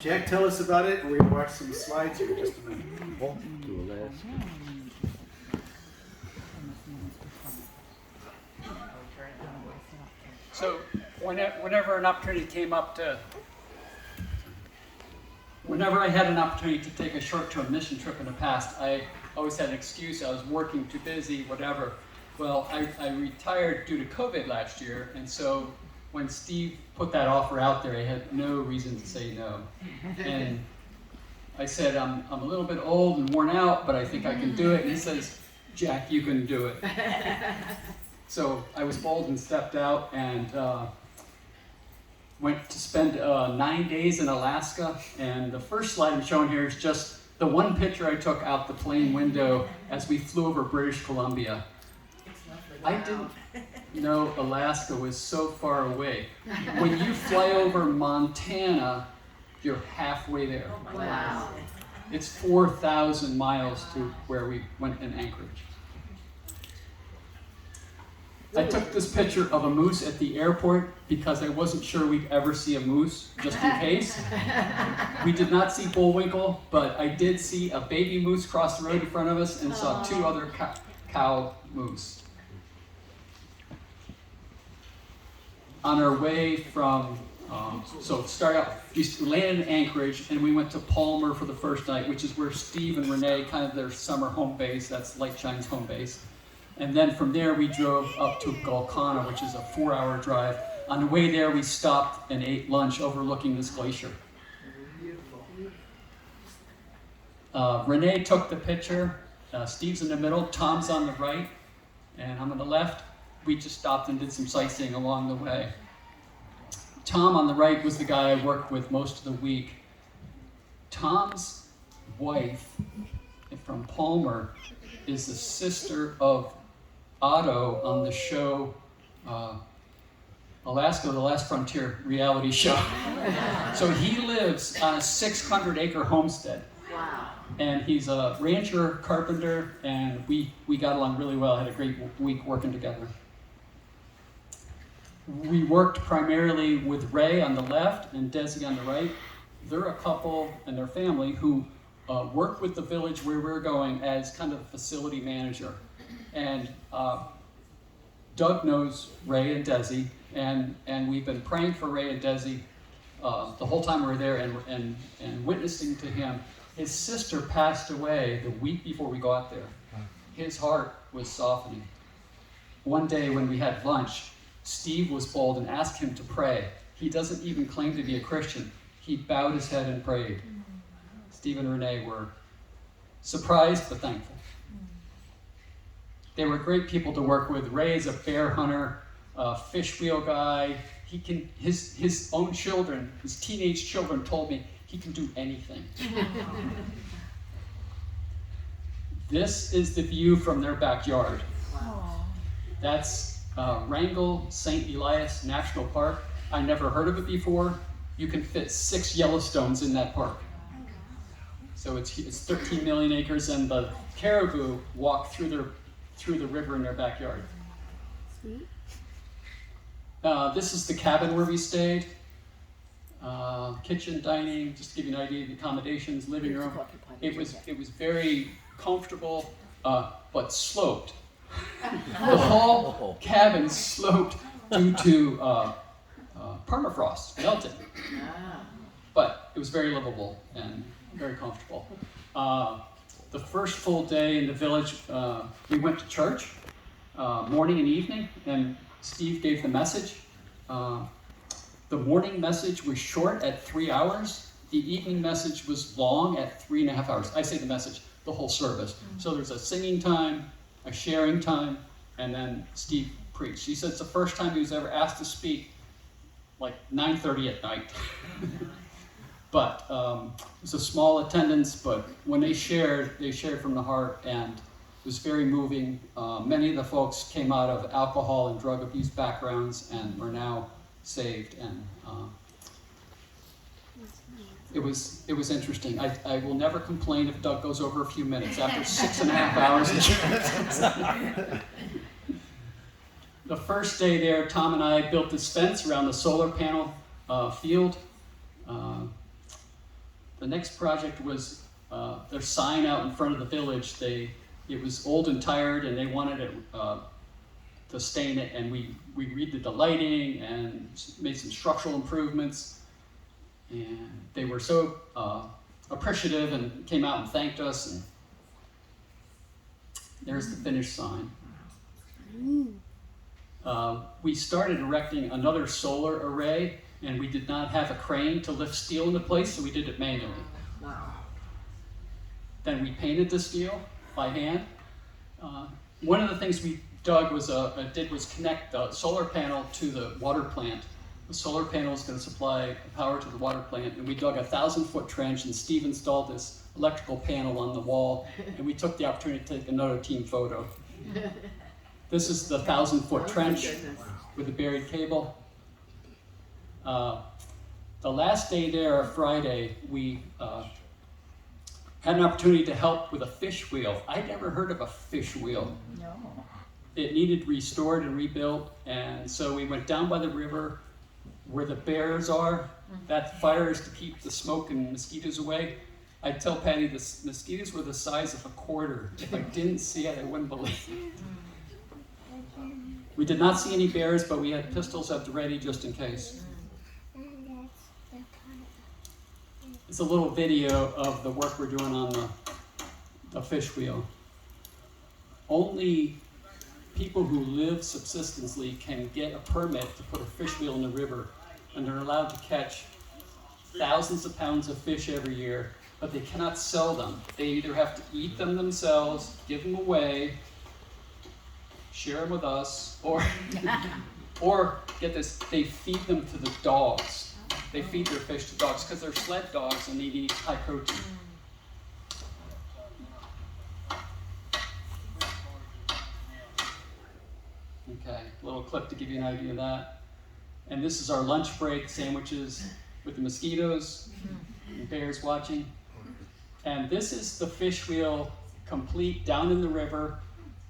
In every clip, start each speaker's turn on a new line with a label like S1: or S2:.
S1: Jack, tell us about it, and we'll watch some slides here in just a minute.
S2: To Alaska.
S3: So whenever an opportunity came up whenever I had an opportunity to take a short-term mission trip in the past, I always had an excuse. I was working, too busy, whatever. Well, I retired due to COVID last year, and so when Steve put that offer out there, I had no reason to say no. And I said, I'm a little bit old and worn out, but I think I can do it. And he says, Jack, you can do it. So I was bold and stepped out and went to spend 9 days in Alaska. And the first slide I'm showing here is just the one picture I took out the plane window as we flew over British Columbia. I didn't know Alaska was so far away. When you fly over Montana, you're halfway there.
S4: Wow.
S3: It's 4,000 miles to where we went in Anchorage. I took this picture of a moose at the airport because I wasn't sure we'd ever see a moose, just in case. We did not see Bullwinkle, but I did see a baby moose cross the road in front of us and saw two other cow moose. On our way from, we landed in Anchorage and we went to Palmer for the first night, which is where Steve and Renee, kind of their summer home base, that's Light Shine's home base. And then from there we drove up to Golconda, which is a 4-hour drive. On the way there we stopped and ate lunch overlooking this glacier. Renee took the picture, Steve's in the middle, Tom's on the right, and I'm on the left. We just stopped and did some sightseeing along the way. Tom on the right was the guy I worked with most of the week. Tom's wife from Palmer is the sister of Otto on the show Alaska, The Last Frontier reality show. So he lives on a 600-acre homestead.
S4: Wow.
S3: And he's a rancher, carpenter, and we got along really well. Had a great week working together. We worked primarily with Ray on the left and Desi on the right. They're a couple and their family who worked with the village where we're going as kind of facility manager. And Doug knows Ray and Desi, and we've been praying for Ray and Desi the whole time we were there and witnessing to him. His sister passed away the week before we got there. His heart was softening. One day when we had lunch, Steve was bold and asked him to pray. He doesn't even claim to be a Christian. He bowed his head and prayed. Steve and Renee were surprised but thankful. They were great people to work with. Ray is a bear hunter, a fish wheel guy. His own children, his teenage children told me he can do anything. This is the view from their backyard.
S4: Wow.
S3: That's Wrangell St. Elias National Park. I never heard of it before. You can fit 6 Yellowstones in that park. So it's 13 million acres, and the caribou walk through the river in their backyard. This is the cabin where we stayed. Kitchen, dining, just to give you an idea of the accommodations, living room. It was very comfortable, but sloped. The whole cabin sloped due to permafrost melting. But it was very livable and very comfortable. The first full day in the village, we went to church, morning and evening, and Steve gave the message. The morning message was short at 3 hours. The evening message was long at 3.5 hours. I say the message, the whole service. So there's a singing time, a sharing time, and then Steve preached. He said it's the first time he was ever asked to speak, like 9:30 at night. But it was a small attendance, but when they shared from the heart, and it was very moving. Many of the folks came out of alcohol and drug abuse backgrounds and were now saved, and it was interesting. I will never complain if Doug goes over a few minutes after 6.5 hours. The first day there, Tom and I built this fence around the solar panel field. The next project was their sign out in front of the village. It was old and tired, and they wanted it to stain it, and we redid the lighting and made some structural improvements. And they were so appreciative and came out and thanked us. And there's the finished sign. We started erecting another solar array, and we did not have a crane to lift steel into place, so we did it manually.
S4: Wow.
S3: Then we painted the steel by hand. One of the things we did was connect the solar panel to the water plant. The solar panel is going to supply power to the water plant, and we dug a 1,000-foot trench, and Steve installed this electrical panel on the wall, and we took the opportunity to take another team photo. This is the 1,000-foot trench with a buried cable. The last day there, Friday, we had an opportunity to help with a fish wheel. I'd never heard of a fish wheel.
S4: No.
S3: It needed restored and rebuilt, and so we went down by the river where the bears are. That fire is to keep the smoke and mosquitoes away. I'd tell Patty the mosquitoes were the size of a quarter. If I didn't see it, I wouldn't believe it. We did not see any bears, but we had pistols at the ready just in case. It's a little video of the work we're doing on the fish wheel. Only people who live subsistently can get a permit to put a fish wheel in the river, and they're allowed to catch thousands of pounds of fish every year, but they cannot sell them. They either have to eat them themselves, give them away, share them with us, or get this, they feed them to the dogs. They feed their fish to dogs because they're sled dogs and they need high protein. Okay, a little clip to give you an idea of that. And this is our lunch break, sandwiches with the mosquitoes and bears watching. And this is the fish wheel complete down in the river.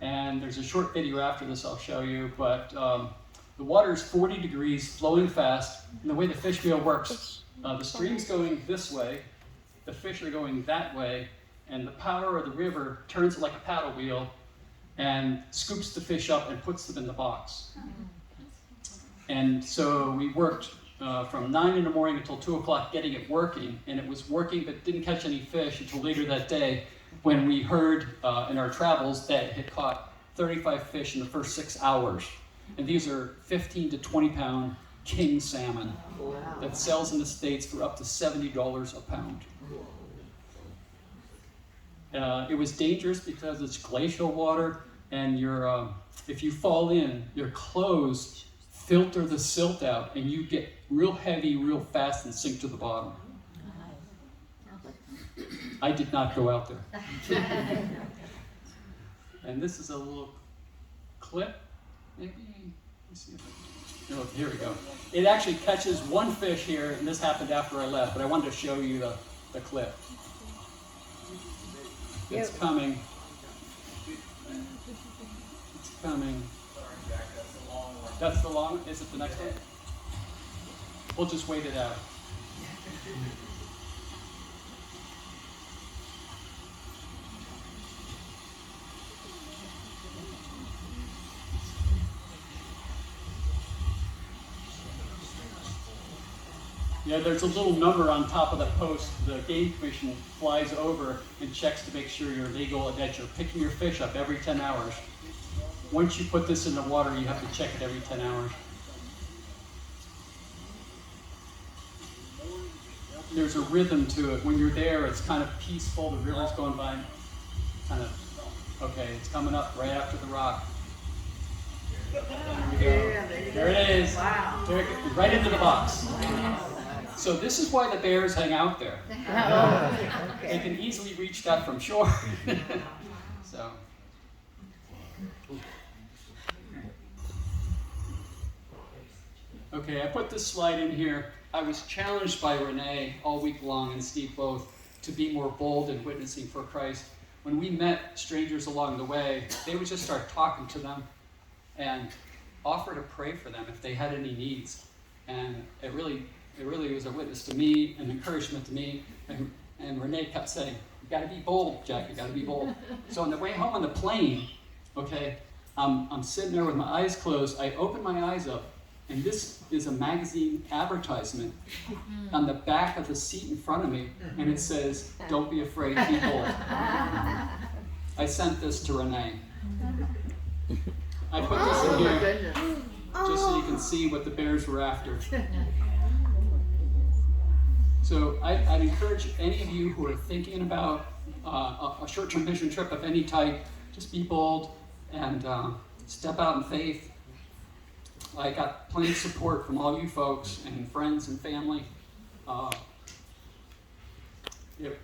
S3: And there's a short video after this I'll show you, but the water is 40 degrees, flowing fast. And the way the fish wheel works, the stream's going this way, the fish are going that way, and the power of the river turns it like a paddle wheel and scoops the fish up and puts them in the box. And so we worked from 9 in the morning until 2 o'clock getting it working, and it was working but didn't catch any fish until later that day when we heard in our travels that it had caught 35 fish in the first 6 hours. And these are 15 to 20 pound king salmon that sells in the States for up to $70 a pound. It was dangerous because it's glacial water, and if you fall in, your clothes filter the silt out, and you get real heavy real fast and sink to the bottom. I did not go out there. And this is a little clip, maybe. Let's see if here we go. It actually catches one fish here, and this happened after I left, but I wanted to show you the clip. It's coming. It's coming. That's the long one? Is it the next one? We'll just wait it out. Yeah, there's a little number on top of the post. The Game Commission flies over and checks to make sure you're legal and that you're picking your fish up every 10 hours. Once you put this in the water, you have to check it every 10 hours. There's a rhythm to it. When you're there, it's kind of peaceful. The river's going by. Kind of, okay, it's coming up right after the rock. There we go. There it is. Wow. Right into the box. So this is why the bears hang out there. They can easily reach that from shore. So. Okay, I put this slide in here. I was challenged by Renee all week long, and Steve both, to be more bold in witnessing for Christ. When we met strangers along the way, they would just start talking to them and offer to pray for them if they had any needs. And it really It really was a witness to me, an encouragement to me. And Renee kept saying, "You got to be bold, Jack. You got to be bold." So on the way home on the plane, okay, I'm sitting there with my eyes closed. I open my eyes up, and this is a magazine advertisement on the back of the seat in front of me, and it says, "Don't be afraid, be bold." I sent this to Renee. I put this in here just so you can see what the Bears were after. So I'd encourage any of you who are thinking about a short-term mission trip of any type, just be bold and step out in faith. I got plenty of support from all you folks and friends and family.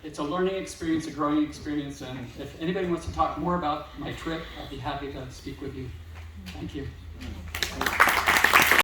S3: It's a learning experience, a growing experience, and if anybody wants to talk more about my trip, I'd be happy to speak with you. Thank you.